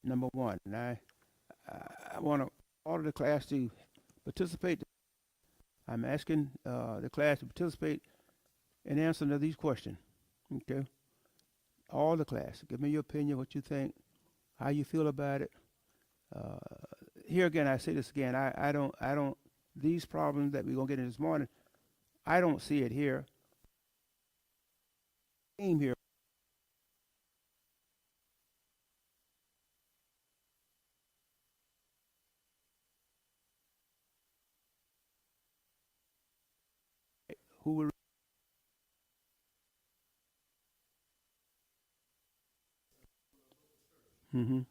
number one. And I want all of the class to participate. I'm asking the class to participate in answering to these questions. Okay, all the class. Give me your opinion, what you think, how you feel about it. Uh, Here again, I say this again. I don't. These problems that we're gonna get in this morning, I don't see it here. Team here. Who will? Mm-hmm.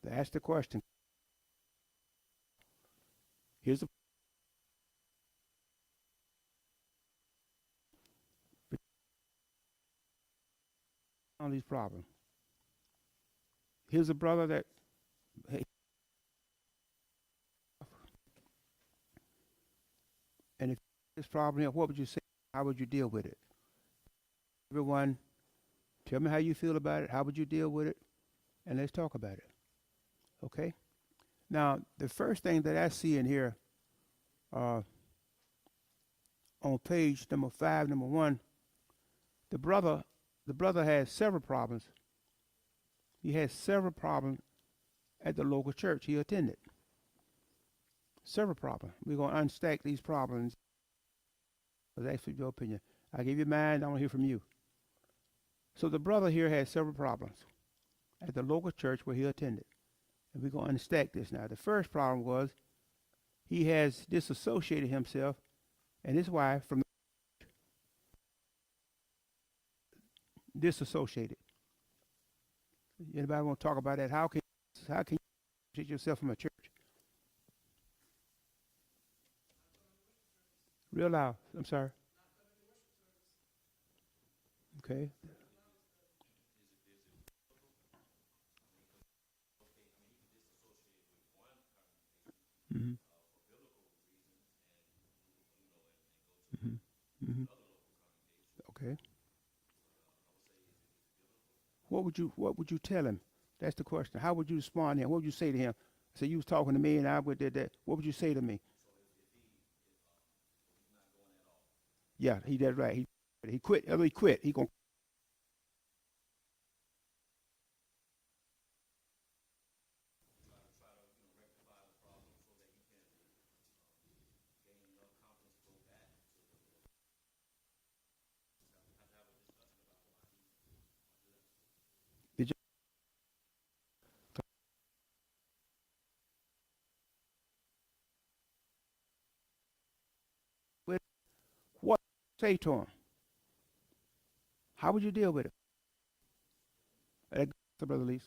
To ask the question. Here's the on these problems. Here's a brother that, hey, and if this problem here, what would you say? How would you deal with it? Everyone, tell me how you feel about it. How would you deal with it? And let's talk about it. Okay. Now, the first thing that I see in here, uh, on page number 5, number 1, the brother, the brother has several problems. He has several problems at the local church he attended. Several problems. We're gonna unstack these problems. But that's for your opinion. I give you mine. I want to hear from you. So the brother here has several problems at the local church where he attended, and we're gonna unstack this now. The first problem was he has disassociated himself and his wife from disassociated. Anybody want to talk about that? How can you dissociate yourself from a church? Real loud. I'm sorry. Okay. Mm-hmm. Mm-hmm. Mm-hmm. Okay. What would you tell him? That's the question. How would you respond to him? What would you say to him? Say you was talking to me and I would did that. What would you say to me? Yeah, he did right. He quit. He quit. He gonna did you quit? What say to him? How would you deal with it? Brother Lee.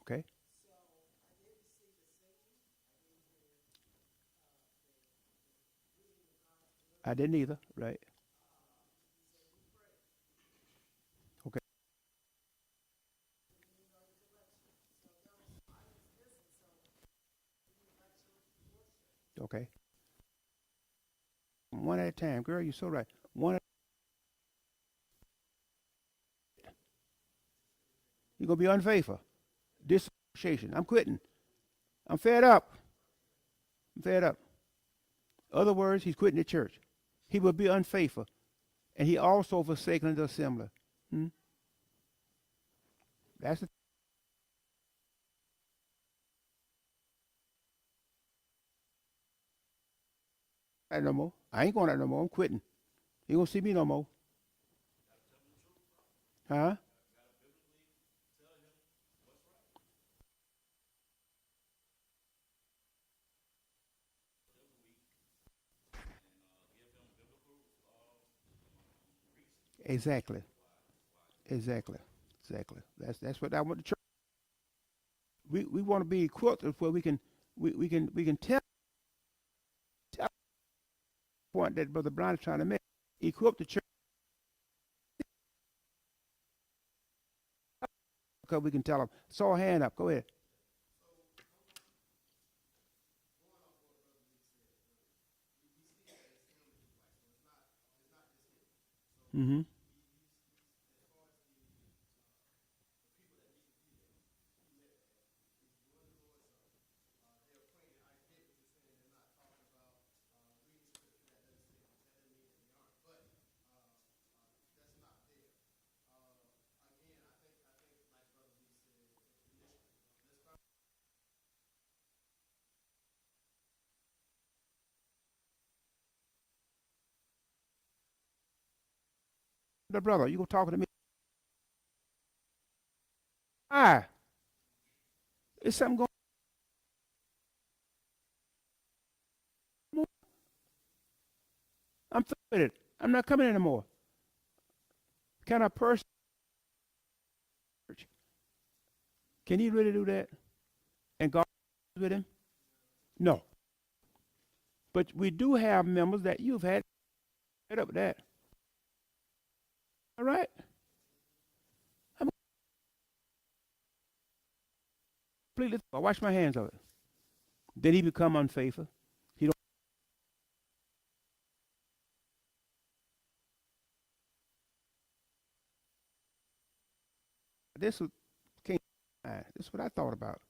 Okay. I didn't either. Right. Okay. Okay. One at a time, girl. You're so right. One. You're gonna be unfaithful. Disassociation. I'm quitting. I'm fed up. I'm fed up. Other words, he's quitting the church. He will be unfaithful, and he also forsaken the assembly. Hmm? That's the no more. I ain't going out no more. I'm quitting. You gonna see me no more, huh? Exactly, exactly, exactly. That's what I want the church. We want to be equipped where we can tell the point that Brother Brown is trying to make. Equip the church because we can tell them. Saw a hand up. Go ahead. Mm-hmm. The brother, you gonna talk to me? Ah, it's something going on. I'm through with it. I'm not coming anymore. Can a person, can he really do that? And God is with him? No. But we do have members that you've had fed up with that. All right? I'm completely, I wash my hands of it. Then he become unfaithful. He don't, this was, can't, this is what I thought about.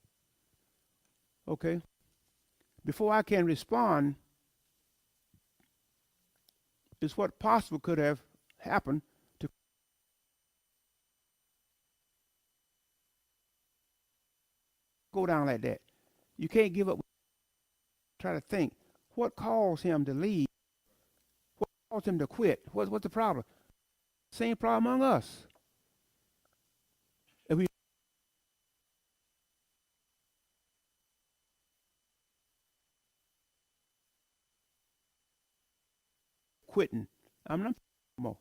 Okay? Before I can respond, is what possible could have happened to go down like that. You can't give up. Try to think. What caused him to leave? What caused him to quit? What's the problem? Same problem among us. If we quitting, I'm not more.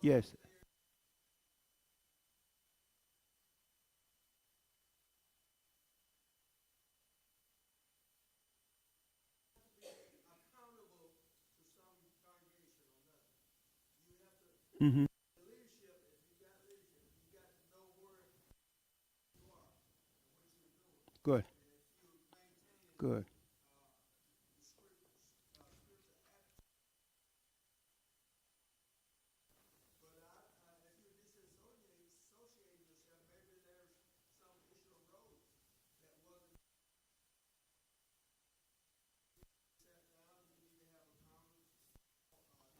Yes. Mm-hmm. Good. Good.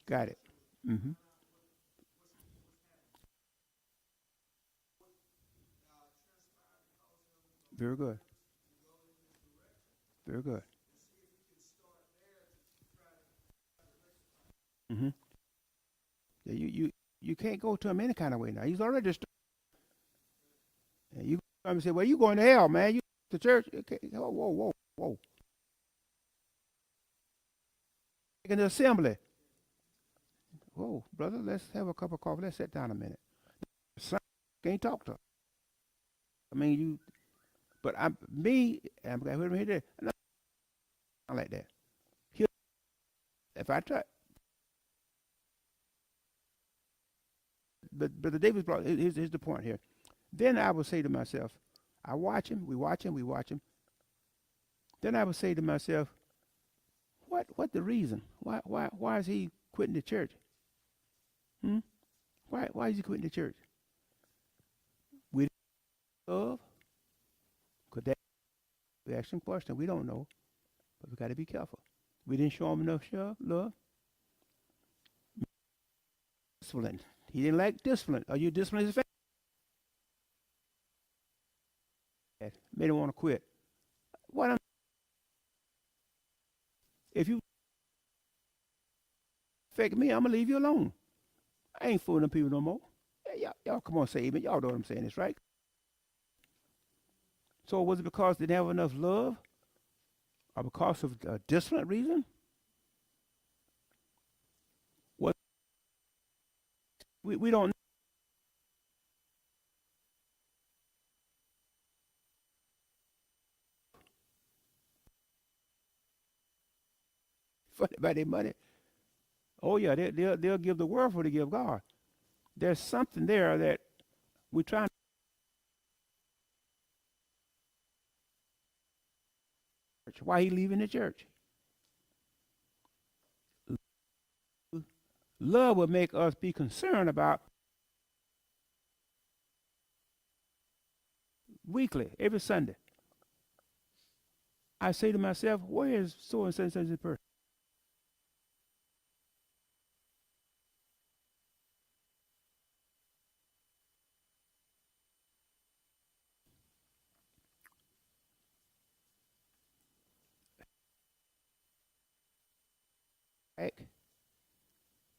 Got it. Mm-hmm. Very good. Very good. Mm-hmm. Yeah, you can't go to him any kind of way now. He's already destroyed. And you come and say, "Well, you going to hell, man? You to church? Okay. Whoa, whoa, whoa, whoa. In the assembly. Whoa, brother. Let's have a cup of coffee. Let's sit down a minute. Son, can't talk to. Her. I mean, you. But I'm me. I'm going to here. Not like that. He, if I try, but the Davis brought. Here's the point here. Then I would say to myself, I watch him. We watch him. We watch him. Then I would say to myself, what the reason? Why is he quitting the church? Hmm? Why is he quitting the church? We don't love. Could that we ask him question? We don't know, but we got to be careful. We didn't show him enough love. Discipline. He didn't like discipline. Are you disciplining his family? Made him want to quit. What? If you affect me, I'm gonna leave you alone. I ain't fooling them people no more. Yeah, y'all come on, say amen. Y'all know what I'm saying. It's right. So was it because they didn't have enough love, or because of a discipline reason? What we don't know about their money. Oh yeah, they'll give the world for to give God. There's something there that we're trying. Why he leaving the church? Love will make us be concerned about weekly, every Sunday. I say to myself, where is so and such a person? Heck,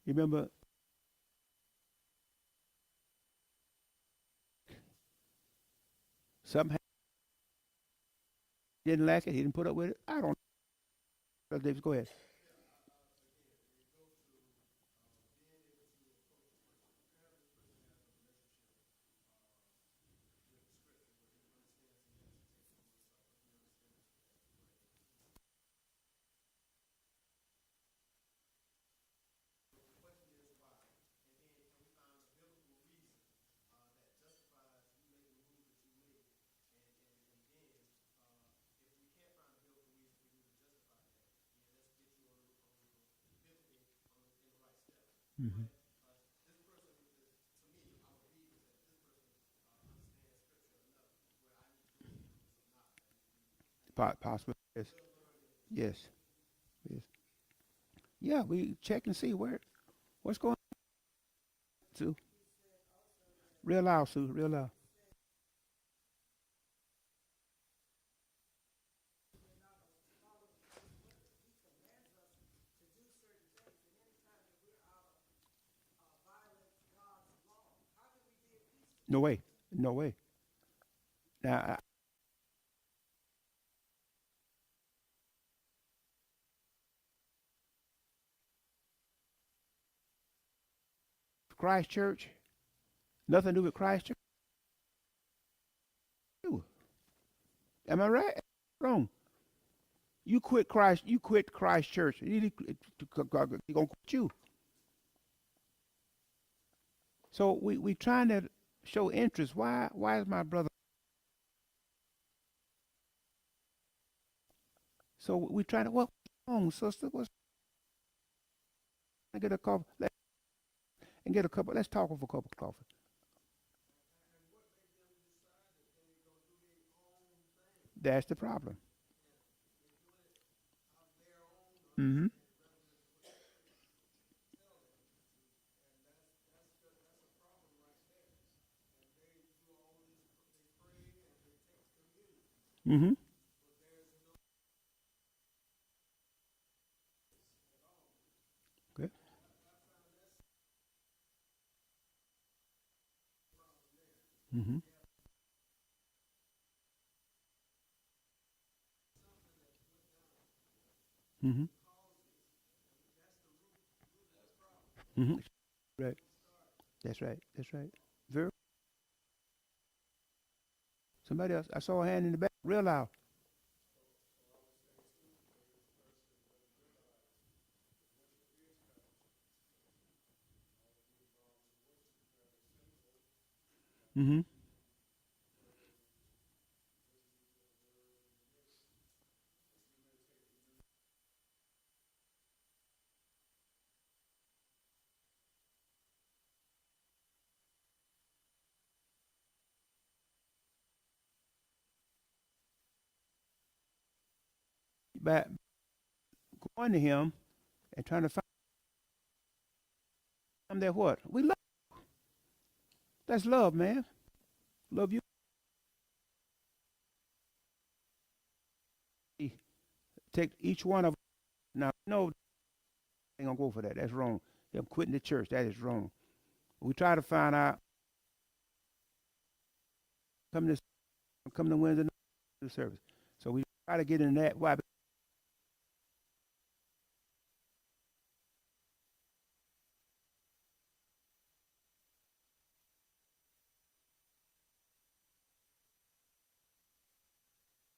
you remember something he didn't like it, he didn't put up with it. I don't know. Brother Davis, go ahead. Mm-hmm. Possible. Yes. Yes. Yes. Yeah, we check and see what's going on. Sue. Real loud, Sue. Real loud. No way. No way. Now, Christ Church, nothing to do with Christ Church. Am I right? Wrong. You quit Christ. You quit Christ Church. He gonna quit you. So we trying to show interest. Why is my brother? So we trying to what's wrong, sister? What's I get a cup and get a couple. Let's talk over a cup of coffee. That's the problem. Mm-hmm. Mm-hmm. Okay. Mm-hmm. Mm-hmm. Mm-hmm. Right. That's right. That's right. Very. Somebody else. I saw a hand in the back. Real loud. Mm-hmm. back going to him and trying to find him that what? We love. That's love, man. Love you. Take each one of now. No, ain't gonna go for that. That's wrong. Them quitting the church. That is wrong. We try to find out. Come to Wednesday night service. So we try to get in that. Why?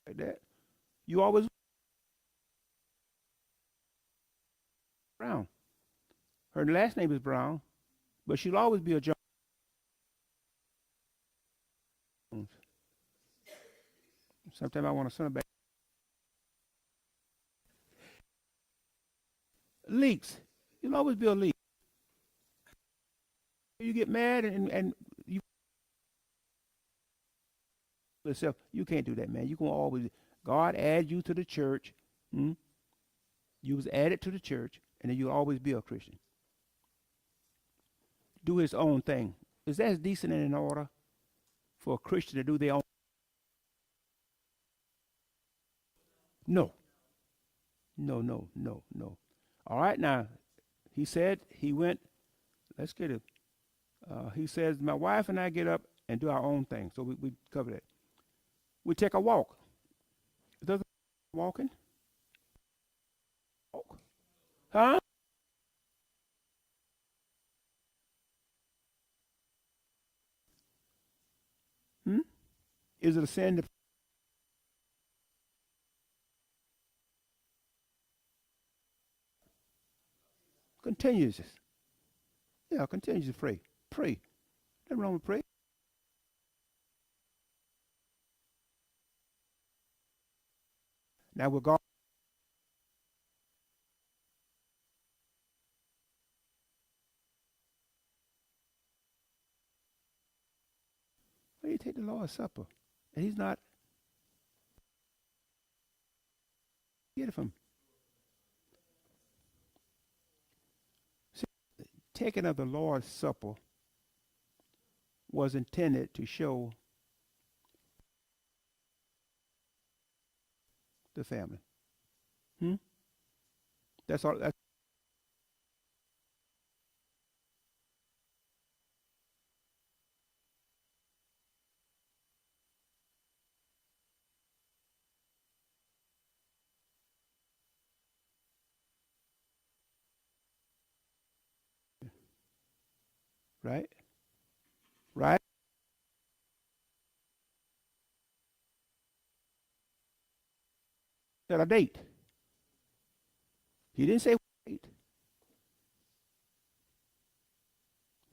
Like that. You always Brown. Her last name is Brown, but she'll always be a Jones. Sometimes I want to send her back. Leaks. You'll always be a leak. You get mad and you yourself. You can't do that, man. You can always God add you to the church. Hmm? You was added to the church, and then you'll always be a Christian. Do his own thing. Is that decent and in order for a Christian to do their own? No, no, no, no, no. All right, now he said he went. Let's get it. He says my wife and I get up and do our own thing. So we cover that. We take a walk. Does walking? Walk. Huh? Hmm? Is it a sin that continues? Yeah, continues to pray. Pray. Nothing wrong with pray. Now with God, why you take the Lord's Supper? And he's not get it from see, taking of the Lord's Supper was intended to show the family. Hmm? That's all. That's right. Right. Set a date. He didn't say wait.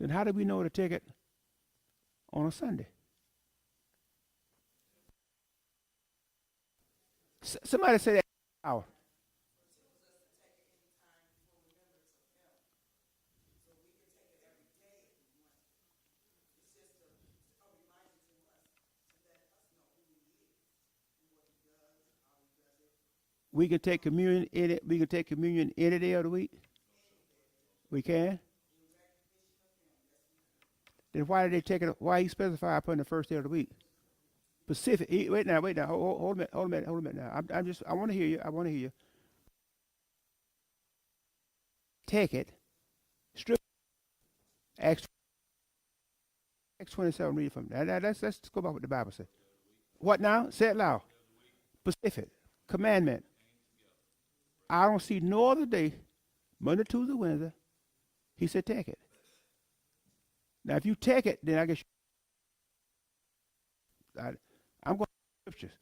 Then how do we know to take it on a Sunday? Somebody say that hour. We can take communion in it. We can take communion any day of the week. We can. Then why did they take it? Why he specify upon the first day of the week? Pacific. Wait now. Wait now. Hold a minute. Hold a minute. Hold a minute. Now. I'm just. I want to hear you. I want to hear you. Take it. Strip. Acts 27. Read it from. Now let's go back what the Bible said. What now? Say it loud. Pacific. Commandment. I don't see no other day, Monday, Tuesday, Wednesday. He said take it. Now if you take it, then I guess I'm going to scriptures.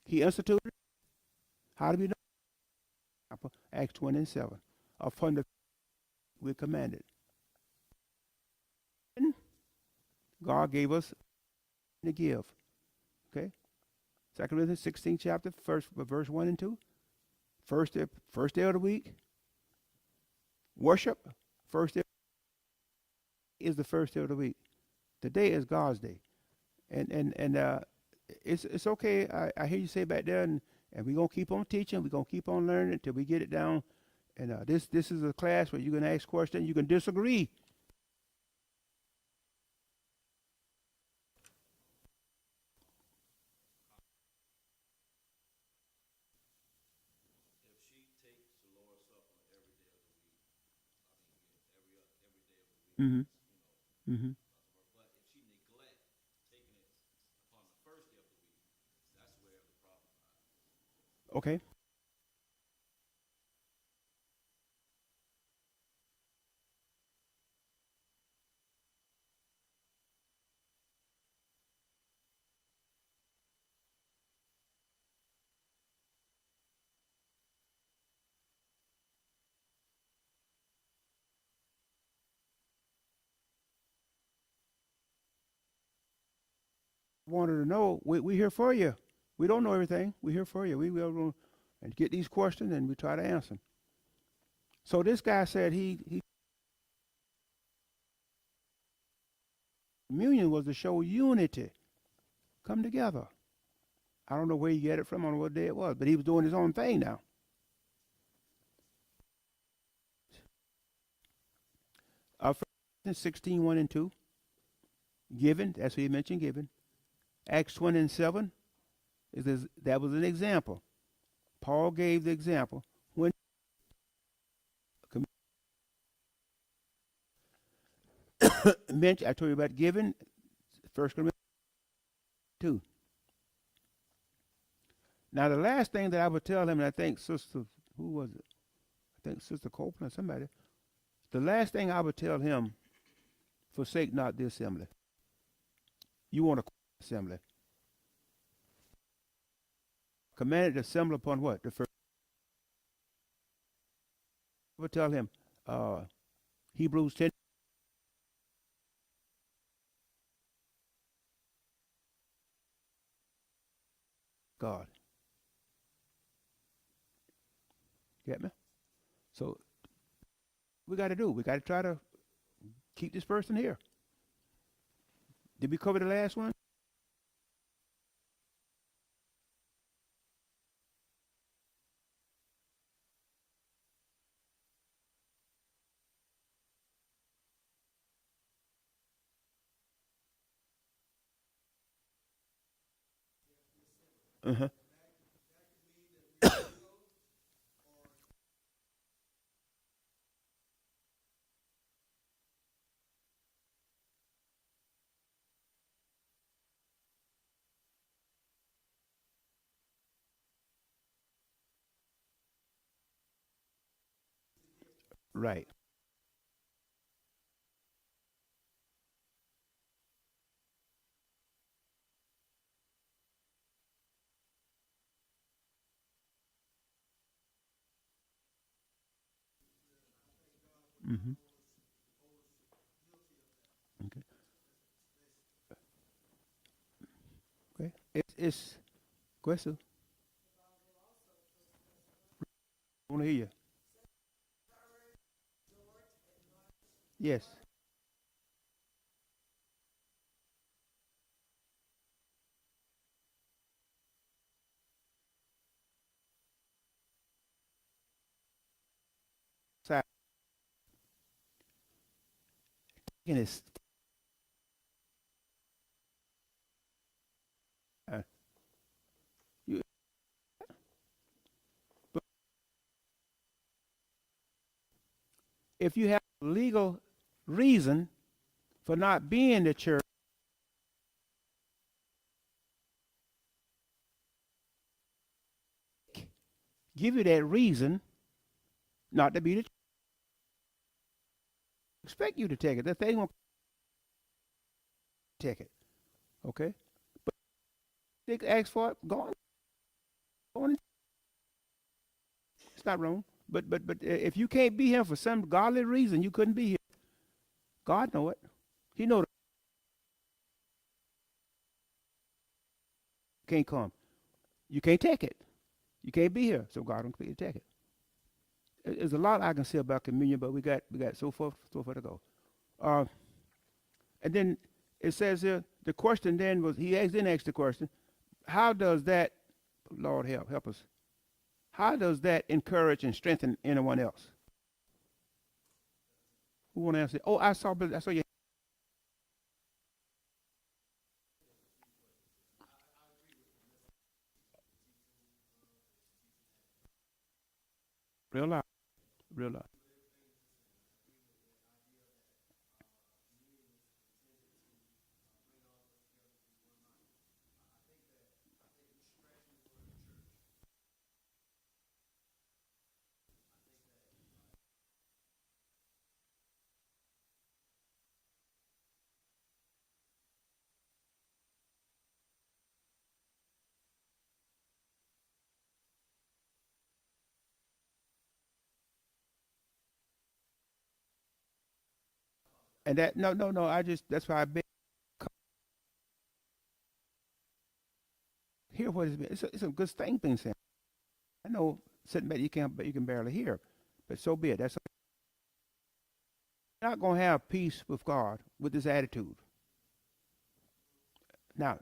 He instituted. How do we know? Acts 27. Upon the we commanded. God gave us to give. Okay? 2 Corinthians 16 chapter, first verse 1 and 2. First day of the week. Worship. First day is the first day of the week. Today is God's day. And it's okay. I hear you say back there And we're gonna keep on teaching. We're gonna keep on learning until we get it down. And this is a class where you can ask questions. You can disagree. Mm-hmm. Mm-hmm. Okay. Wanted to know. We here for you. We don't know everything. We here for you. We will and get these questions and we try to answer them. So this guy said he communion was to show unity, come together. I don't know where he get it from, I don't know what day it was, but he was doing his own thing now. Uh, 16, 1 and 2, giving, that's what he mentioned, giving. Acts 20 and 7, that was an example. Paul gave the example. When I told you about giving, 1 Corinthians 2. Now, the last thing that I would tell him, and I think Sister, who was it? I think Sister Copeland or somebody. The last thing I would tell him, forsake not the assembly. You want to assembly. Commanded to assemble upon what? The first. I would tell him, Hebrews 10. God. Get me? So we got to do. We got to try to keep this person here. Did we cover the last one? Uh-huh. Right. Mm-hmm. Okay. Okay. It's question. I want to hear you. Yes. Side. And it's, uh, you, but if you have a legal reason for not being in the church, give you that reason not to be the church. Expect you to take it. That they won't take it. Okay? But they ask for it, go on. It's not wrong. But if you can't be here for some godly reason, you couldn't be here. God know it. He know can't come. You can't take it. You can't be here, so God don't expect you to take it. There's a lot I can say about communion, but we got so far to go. Uh, and then it says here the question then was he asked the question, how does that Lord help us. How does that encourage and strengthen anyone else? Who want to answer? Oh, I saw you. Real loud, real loud. And that no. I just that's why I beg. Hear what is it's a good thing being said. I know sitting back you can barely hear, but so be it. That's not going to have peace with God with this attitude. Now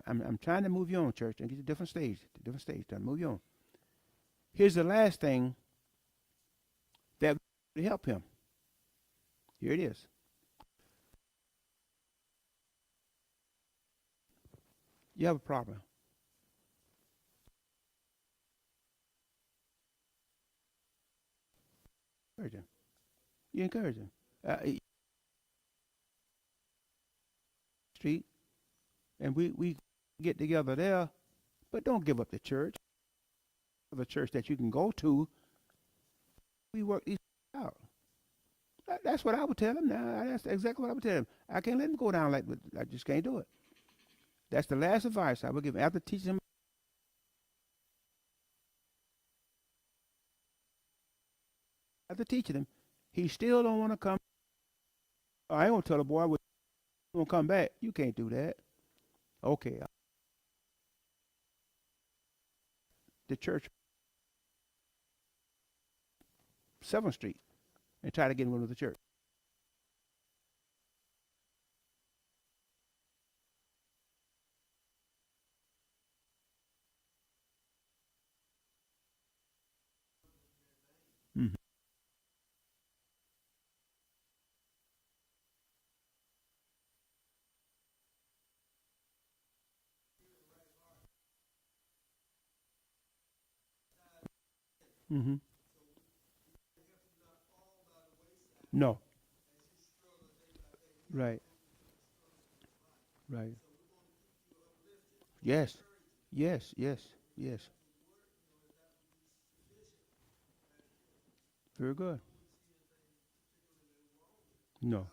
I'm trying to move you on, church, and get to different stage. Trying to move you on. Here's the last thing that will help him. Here it is. You have a problem. Encourage him. You encourage him. Street, and we get together there, but don't give up the church. The church that you can go to. We work these out. That's what I would tell him. Now that's exactly what I would tell him. I can't let him go down like I just can't do it. That's the last advice I would give him after teaching him. After teaching him, he still don't want to come. I ain't gonna tell the boy we're gonna come back. You can't do that. Okay, the church, 7th Street, and try to get him into the church. Mm-hmm. Mm-hmm. No. Right. Right. Yes. Yes. Yes. Yes. Very good. No.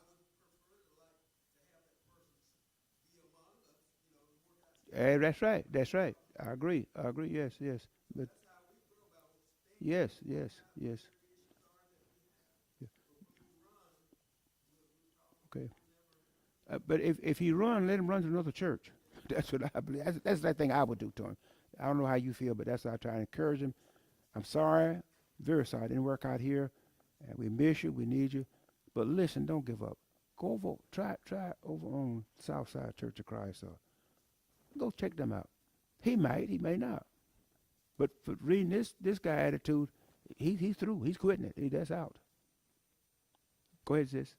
That's right. That's right. I agree. I agree. Yes. Yes. But yes. Yes. Yes. Yeah. Okay. But if he run, let him run to another church. That's what I believe. That's the thing I would do to him. I don't know how you feel, but that's how I try to encourage him. I'm sorry, very sorry. It didn't work out here, and we miss you. We need you. But listen, don't give up. Go over, try over on Southside Church of Christ, or go check them out. He may not. But for reading this guy attitude, he's through. He's quitting it. That's out. Go ahead, sis.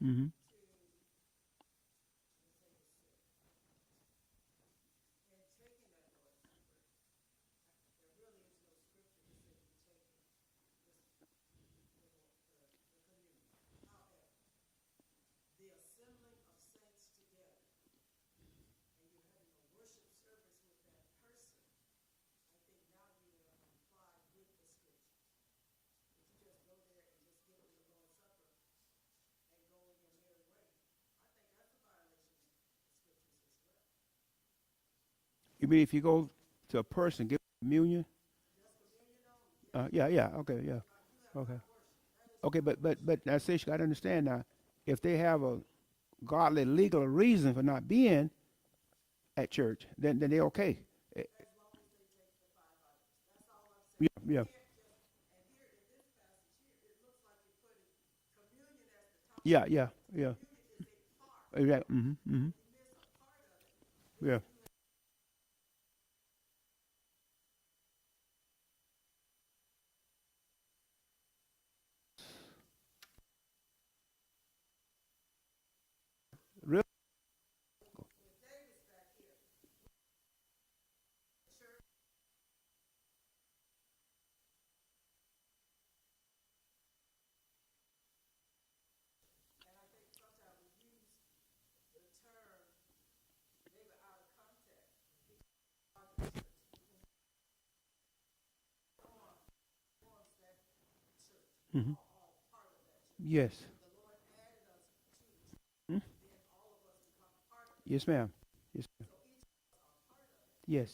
Mm-hmm. You mean if you go to a person give communion? Yeah. Okay. Yeah. Okay. Okay. But now, sis, you got to understand now. If they have a godly legal reason for not being at church, then they're okay. Eh, Yeah. Yeah. Yeah. Yeah. Yeah. Exactly. Mm-hmm. Mm-hmm. Yeah. Real. Mm-hmm. Yes. Hmm? Yes, ma'am. Yes. Ma'am. Yes.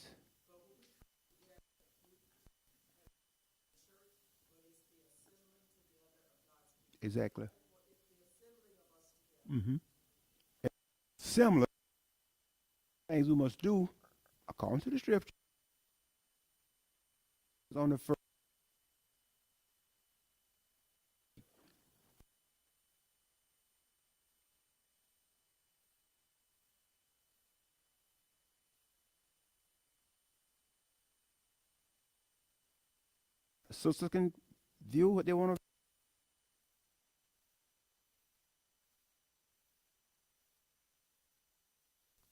Exactly. Mm-hmm. Similar things we must do according to the scriptures on the first. Sisters can view what they want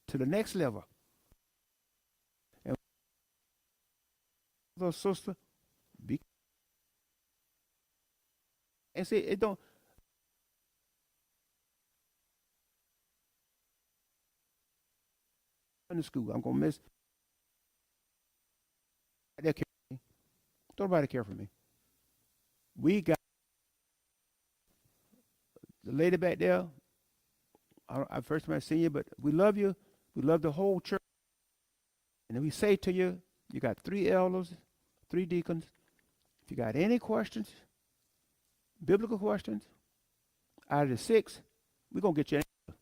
to the next level. And those sister be and see it don't in the school. I'm gonna miss that care for me. Don't nobody care for me. We got the lady back there. I first time I seen you, but we love you. We love the whole church. And then we say to you, you got three elders, three deacons. If you got any questions, biblical questions, out of the six, we're gonna get you an answer.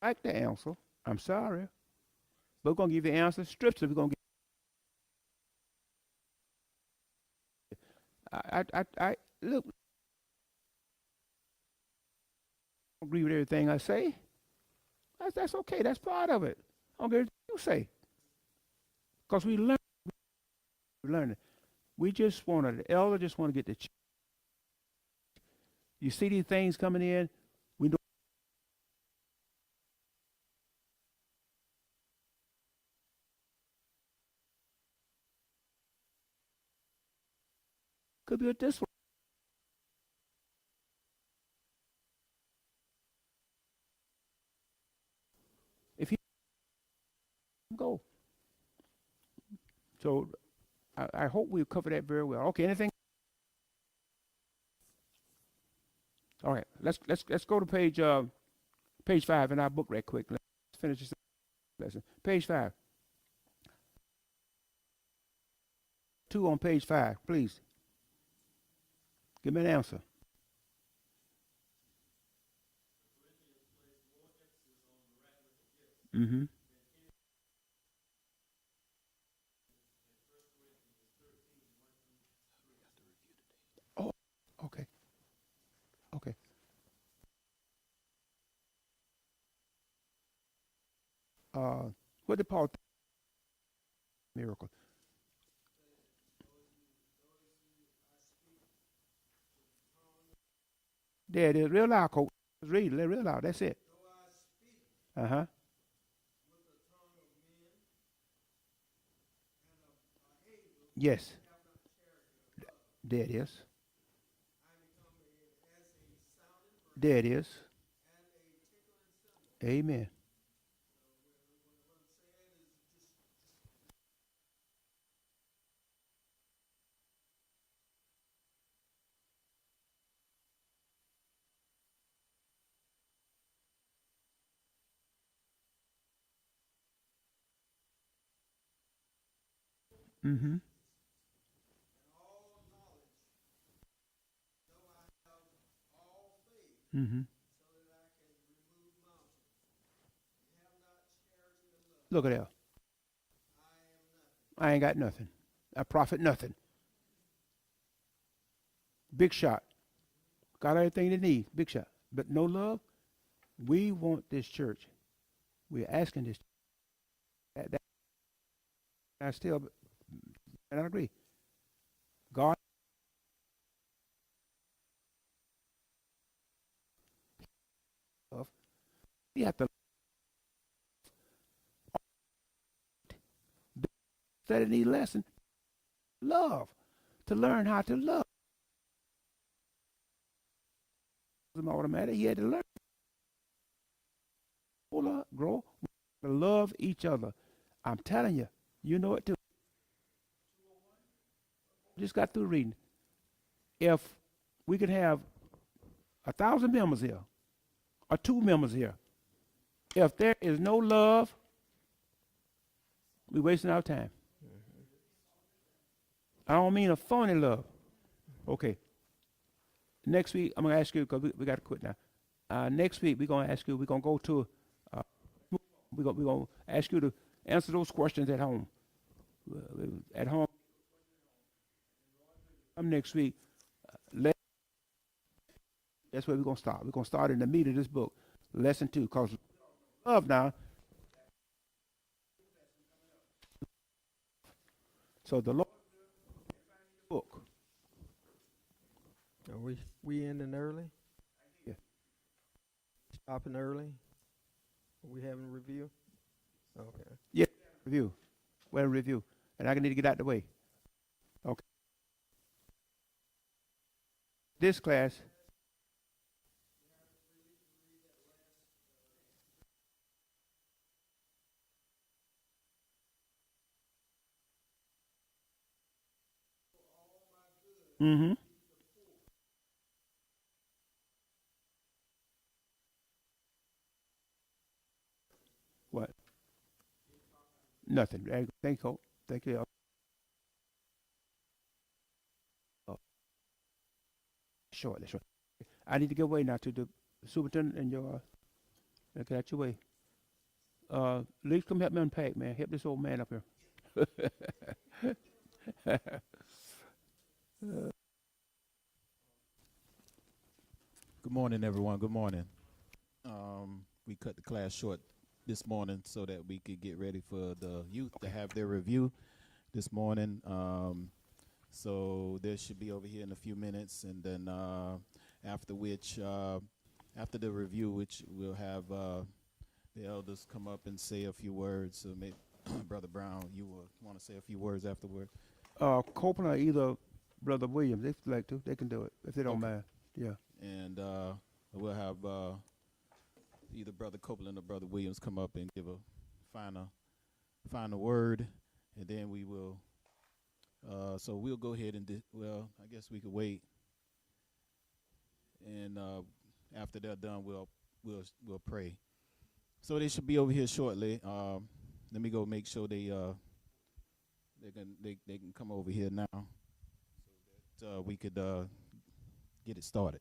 Like the answer. I'm sorry. But we're gonna give you the answer. Strips we're gonna get I look, I don't agree with everything I say. That's okay. That's part of it. I don't care what you say. Because we learn it. We just want to, the elder just want to get the you see these things coming in, we know it could be this way. If you go. So I hope we've covered that very well. Okay, anything? All right, let's go to page 5 in our book right quick. Let's finish this lesson. Page 5. 2 on page 5, please. Give me an answer. Mm-hmm. Oh, okay, okay. Uh, what did Paul think of miracle? There it is. Real loud, coach. Let's read it. Real loud. That's it. Uh huh. Yes. There it is. There it is. Amen. Mm-hmm. Mm-hmm. Look at that. I ain't got nothing. I profit nothing. Big shot. Got everything they need. Big shot. But no love. We want this church. We're asking this. That I still, and I agree. God, love. We have to study these lessons. Love to learn how to love. It wasn't automatic. He had to learn. Grow, to love each other. I'm telling you, you know it too. Just got through reading. If we could have 1,000 members here or 2 members here, if there is no love, we're wasting our time. I don't mean a phony love. Okay. Next week, I'm going to ask you, because we got to quit now. Next week, we're going to ask you, we're going to go to, we're going to ask you to answer those questions at home. At home, next week, that's where we're going to start. We're going to start in the meat of this book, lesson 2, because love now. So the Lord book. Are we ending early? Yeah. Stopping early? Are we having a review? Okay. Yeah, review. Well, review. And I need to get out the way. Okay. This class. Mm-hmm. What? Nothing. Thank you. Thank you. Oh, short. That's right. I need to get away now to the superintendent and your. Get out your way. Lee, come help me unpack, man. Help this old man up here. Good morning, everyone. Good morning. We cut the class short this morning so that we could get ready for the youth to have their review this morning. So they should be over here in a few minutes, and then after which, after the review, which we'll have the elders come up and say a few words. So, maybe Brother Brown, you will want to say a few words afterward. Copeland or either Brother Williams, if they like to, they can do it if they don't Okay. mind. Yeah. And we'll have either Brother Copeland or Brother Williams come up and give a final word, and then we will. So we'll go ahead and well, I guess we could wait, and after they're done, we'll pray. So they should be over here shortly. Let me go make sure they can come over here now, so that we could get it started.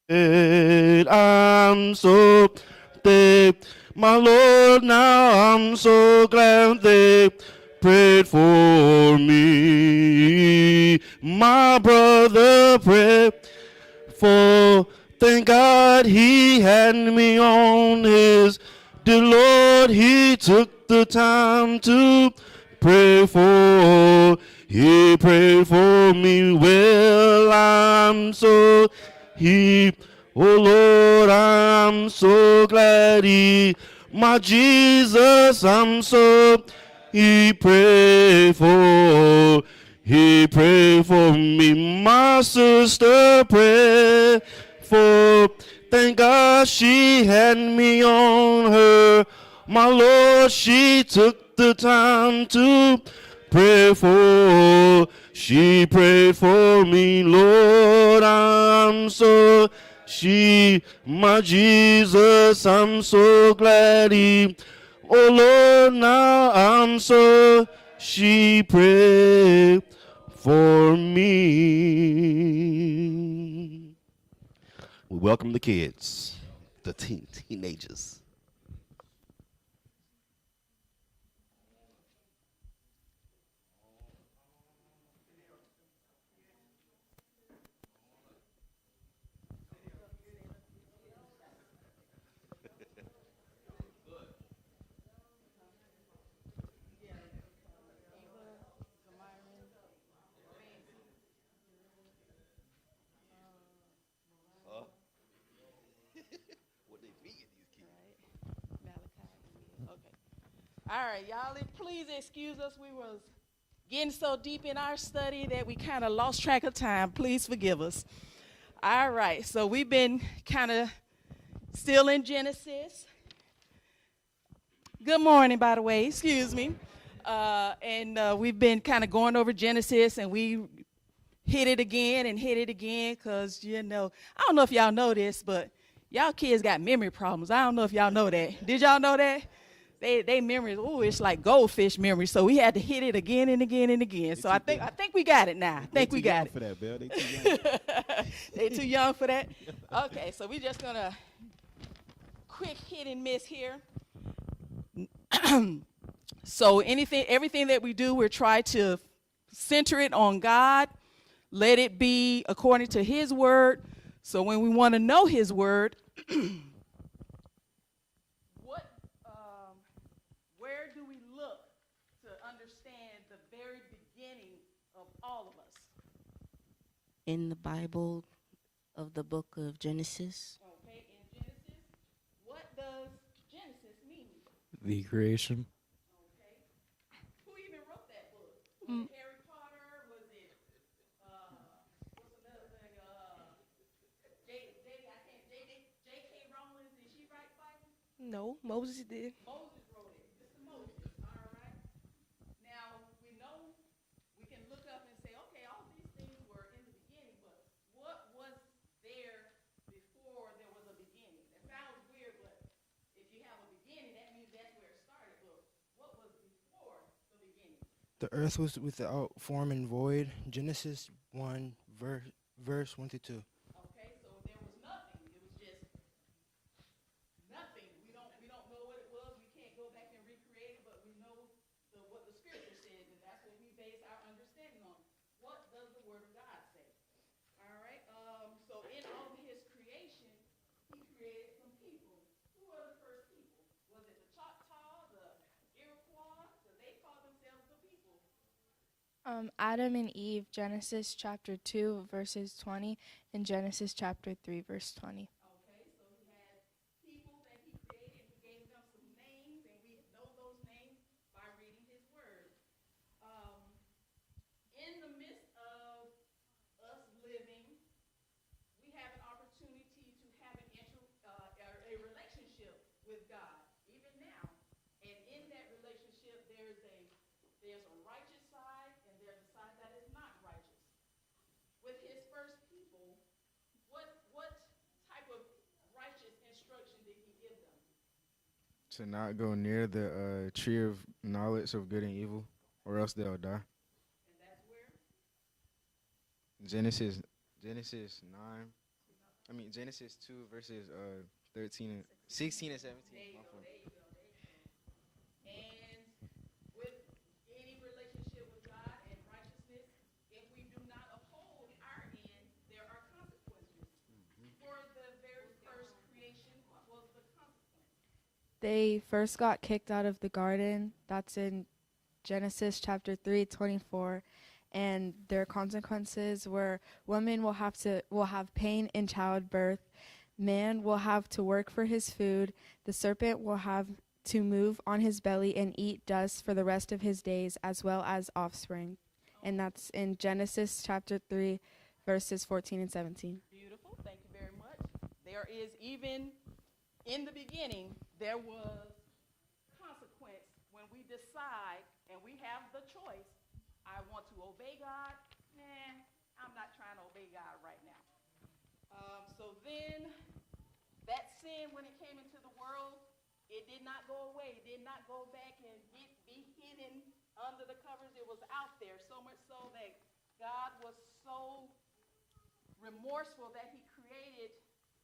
I'm so they, my Lord, now I'm so glad they prayed for me. My brother prayed for, thank God he had me on his dear Lord. He took the time to pray for. He prayed for me. Well, I'm so he. Oh Lord, I'm so glad he, my Jesus, I'm so he prayed for. He prayed for me, my sister prayed for. Thank God she had me on her. My Lord, she took the time to pray for. She prayed for me, Lord, I'm so. She, my Jesus, I'm so glad he. Oh Lord, now I'm so. She prayed for me. We welcome the kids, the teenagers. All right, y'all, please excuse us. We was getting so deep in our study that we kind of lost track of time. Please forgive us. All right, so we've been kind of still in Genesis. Good morning, by the way, excuse me. And we've been kind of going over Genesis, and we hit it again because, I don't know if y'all know this, but y'all kids got memory problems. I don't know if y'all know that. Did y'all know that? They memories, it's like goldfish memory. So we had to hit it again and again and again. So I think we got it now. I think we got it. For that, Bill. They too young. They too young for that? Okay, so we just gonna quick hit and miss here. So everything that we do, we're trying to center it on God. Let it be according to his word. So when we want to know his word, where do we look to understand the very beginning of all of us? In the Bible of the book of Genesis. Okay, in Genesis, what does Genesis mean? The creation. Okay. Who even wrote that book? Was it Harry Potter? Was it, what's another thing? J.K. Rowling, did she write the Bible? No, Moses did. Moses wrote it. Mr. Moses, all right. Now, we know we can look up and say, okay, all these things were in the beginning, but what was there before there was a beginning? It sounds weird, but if you have a beginning, that means that's where it started. But what was before the beginning? The earth was without form and void. Genesis 1, verse 1 to 2. Okay, so there was nothing. It was just nothing. We don't know what it was. We can't go back and recreate it, but we know what the scripture says, and that's what we base our understanding on. What does the word of God say? All right. So in all of his creation, he created some people. Who are the first people? Was it the Choctaw, the Iroquois? Because they call themselves the people. Adam and Eve, Genesis chapter 2, verses 20, and Genesis chapter 3, verse 20. Okay, so he had people that he created. He gave them some names, and we know those names by reading his word. In the midst of us living, we have an opportunity to have a relationship with God, even now. And in that relationship, there's a righteous side, and there's a side that is not righteous. With his first people, what type of righteous instruction did he give them? To not go near the tree of knowledge of good and evil, or else they'll die. And that's where? Genesis 9, I mean Genesis 2 verses 13 and 16 and 17. There you My go, fault. there you go, there you go. And with any relationship with God and righteousness, if we do not uphold our end, there are consequences. For the very first creation, what was the consequence? They first got kicked out of the garden. That's in Genesis chapter 3:24. And their consequences were women will have pain in childbirth. Man will have to work for his food. The serpent will have to move on his belly and eat dust for the rest of his days, as well as offspring. And that's in Genesis chapter 3, verses 14 and 17. Beautiful, thank you very much. There is even, in the beginning, there was consequence when we decide and we have the choice. I want to obey God. I'm not trying to obey God right now. So then, that sin, when it came into the world, it did not go away. It did not go back and be hidden under the covers. It was out there, so much so that God was so remorseful that he created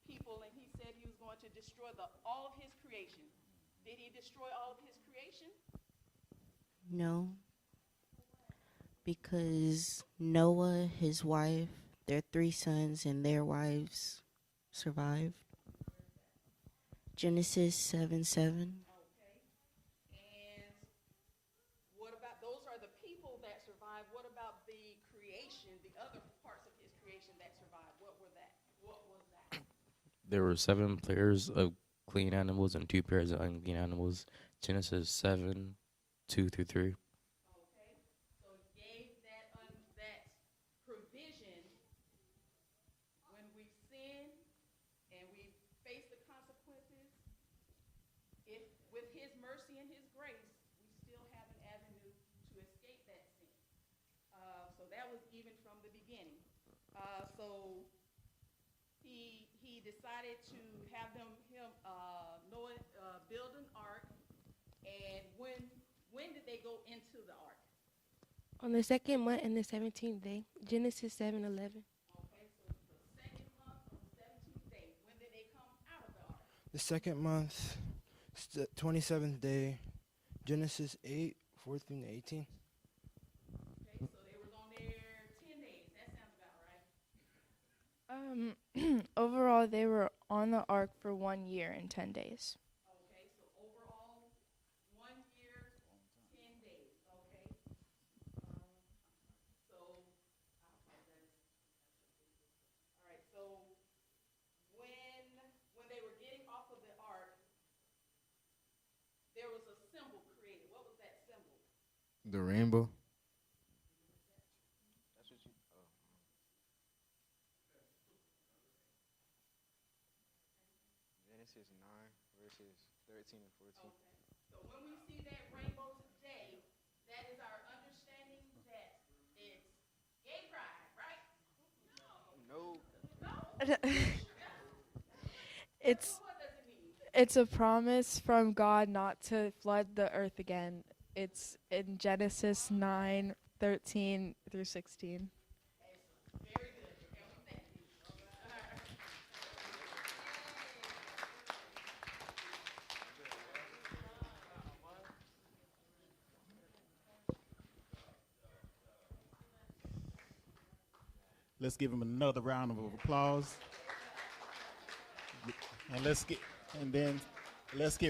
people, and he said he was going to destroy all of his creation. Did he destroy all of his creation? No, because Noah, his wife, their 3 sons, and their wives survived. Genesis 7:7. Okay. And what about, those are the people that survived. What about the creation, the other parts of his creation that survived? What was that? There were 7 pairs of clean animals and 2 pairs of unclean animals. Genesis 7, 2 through 3. Okay. So he gave that provision when we sin and we face the consequences. If with his mercy and his grace, we still have an avenue to escape that sin. So that was even from the beginning. So he decided to have Noah build an ark. And when did they go into the ark? On the 2nd month and the 17th day, Genesis 7:11. Okay, so the 2nd month on the 17th day. When did they come out of the ark? The 2nd month, 27th day, Genesis 8:14 to 18. Okay, so they was on there 10 days. That sounds about right. Overall, they were on the ark for 1 year and 10 days. Okay, so overall, 1 year, 10 days. Okay. So, I apologize. All right, so when they were getting off of the ark, there was a symbol created. What was that symbol? The rainbow. That's what you. Genesis 9 verses 13 and 14. Okay. So when we see that rainbow today, that is our understanding that it's gay pride, right? No. It's What does it mean? it's a promise from God not to flood the earth again. It's in Genesis 9:13 through 16. Very good. And we thank you. Let's give him another round of applause. And let's get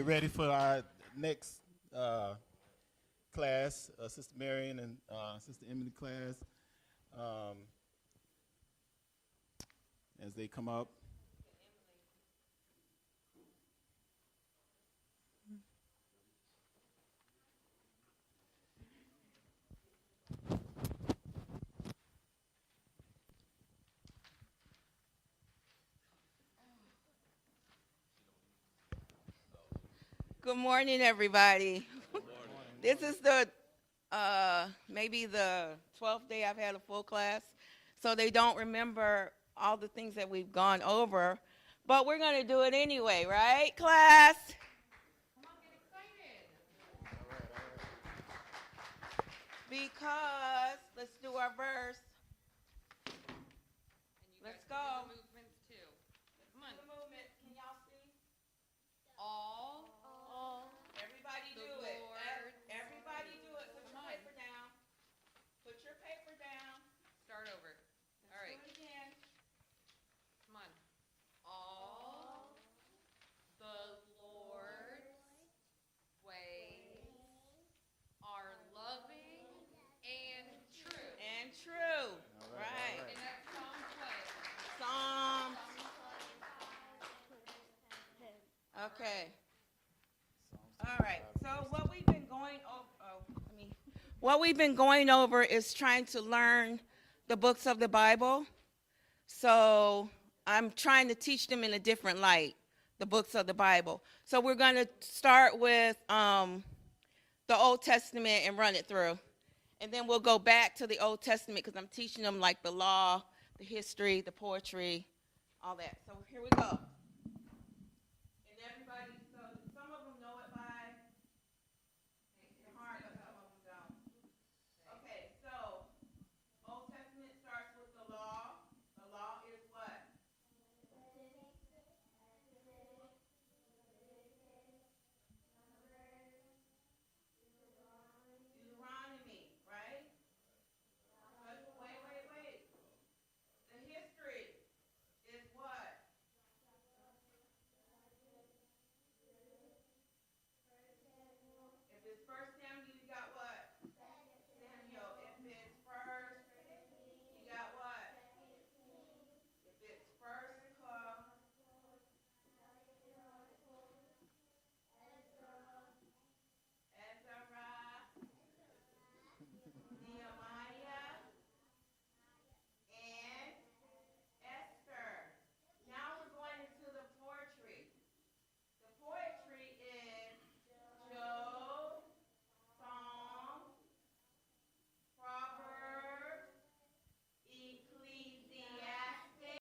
ready for our next class, Sister Marion and Sister Emily class. As they come up. Good morning, everybody. This is the maybe the 12th day I've had a full class, so they don't remember all the things that we've gone over, but we're going to do it anyway, right, class? Because let's do our verse. Let's go. Okay. All right. So what we've been going over is trying to learn the books of the Bible. So I'm trying to teach them in a different light, the books of the Bible. So we're going to start with the Old Testament and run it through. And then we'll go back to the Old Testament because I'm teaching them like the law, the history, the poetry, all that. So here we go.